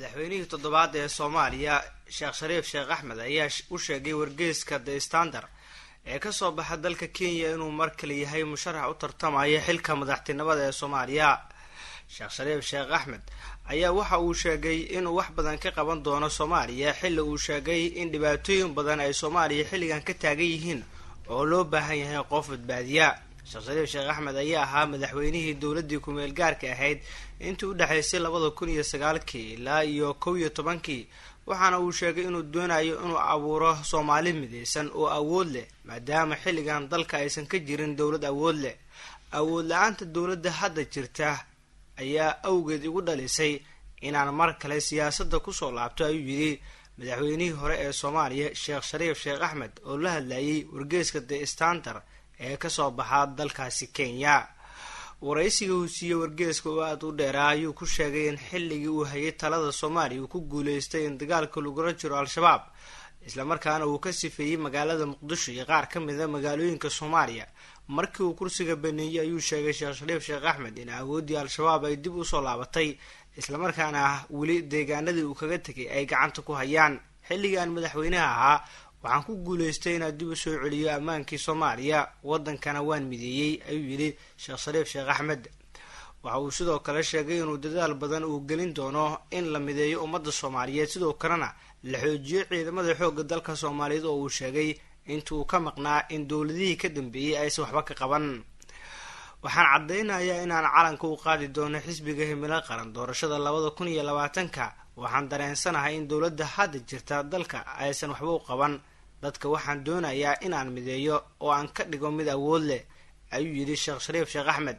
madaxweynihii toddobaad ee Soomaaliya Sheekh Shariif Sheekh Axmed ayaa u sheegay wargeyska The Standard ee ka soo baxa dalka Kenya inuu markale yahay musharax u tartamaya xilka madaxtinimada ee Soomaaliya. Sheekh Shariif Sheekh Axmed ayaa waxa uu sheegay inuu wax badan ka qaban doono Soomaaliya xilli uu sheegay in dhibaatooyin badan ay Soomaaliya xilligan ka taagan yihiin oo loo baahan yahay qof badbaadiya. Sheekh Shariif Sheekh Axmed ayaa ahaa madaxweynihii dowladii ku meel gaarka ahayd intii u dhaxaysay 2009 ilaa 2011 waxaana uu sheegay inuu doonayo inuu abuuro Soomaali midaysan oo awood leh maadaama xilligan dalka aysan ka jirin dowlad awood leh. Awood la'aanta dowladda hadda jirta ayaa awgeed ugu dhalisay inaan mar kale siyaasadda ku soo laabto, ayuu yiri madaxweynihii hore ee Soomaaliya Sheekh Shariif Sheekh Axmed oo la hadlayay wargeyska The Standard ee ka soo baxa dalkaasi Kenya. waraysiga uu siiyay wargeyska oo aad u dheeraa ayuu ku sheegay in xilligii uu hayay talada Soomaaliya uu ku guuleystay in dagaalka lagula jiro Al-Shabaab isla markaana uu ka sifeeyay magaalada Muqdisho iyo qaar ka mid ah magaalooyinka Soomaaliya. markii uu kursiga baneeyay ayuu sheegay Sheekh Shariif Sheekh Axmed in awoodii Al-Shabaab ay dib u soo laabatay isla markaana wali deegaanadii uu kaga tagay ay gacanta ku hayaan. xilligan madaxweynaha ahaa waxaan ku guuleystay inaan dib u soo celiyo ammaankii Soomaaliya, wadankana waan mideeyay, ayuu yiri Sheekh Shariif Sheekh Axmed. waxa uu sidoo kale sheegay inuu dadaal badan uu gelin doono in la mideeyo ummadda Soomaaliyeed sidoo kalena la xoojiyo ciidamada xoogga dalka Soomaaliyeed oo uu sheegay intuu ka maqnaa in dowladihii ka dambeeyay aysan waxba ka qaban. waxaan cadeynayaa inaan calanka u qaadi doono xisbiga himilo qaran doorashada 2020 waxaan dareensanahay in dowladda hadda jirta dalka aysan waxba u qaban dadka. waxaan doonayaa inaan mideeyo oo aan ka dhigo mid awood leh, ayuu yiri Sheekh Shariif Sheekh Axmed.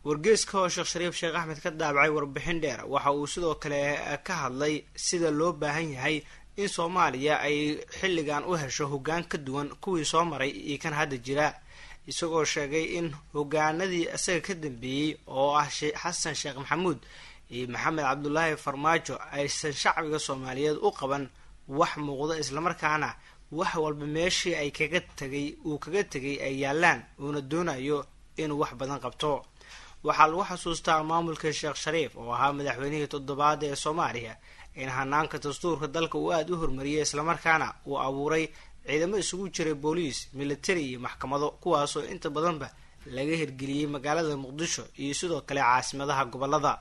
wargeyska oo Sheekh Shariif Sheekh Axmed ka daabacay warbixin dheer waxa uu sidoo kale ka hadlay sida loo baahan yahay in Soomaaliya ay xilligan u hesho hoggaan ka duwan kuwii soo maray iyo kan hadda jira, isagoo sheegay in hoggaanadii asaga ka dambeeyay oo ah Xasan Sheekh Maxamuud iyo Maxamed Cabdullaahi Farmaajo aysan shacbiga Soomaaliyeed u qaban wax muuqda isla markaana wax walba meeshii ay kaga tagay ay yaalaan uuna doonayo inuu wax badan qabto. waxaa lagu xasuustaa maamulka Sheekh Shariif oo ahaa madaxweynihii toddobaad ee Soomaaliya in hanaanka dastuurka dalka uu aad u horumariyay isla markaana uu abuuray ciidamo isugu jiray booliis, military iyo maxkamado kuwaasoo inta badanba laga hirgeliyay magaalada Muqdisho iyo sidoo kale caasimadaha gobolada.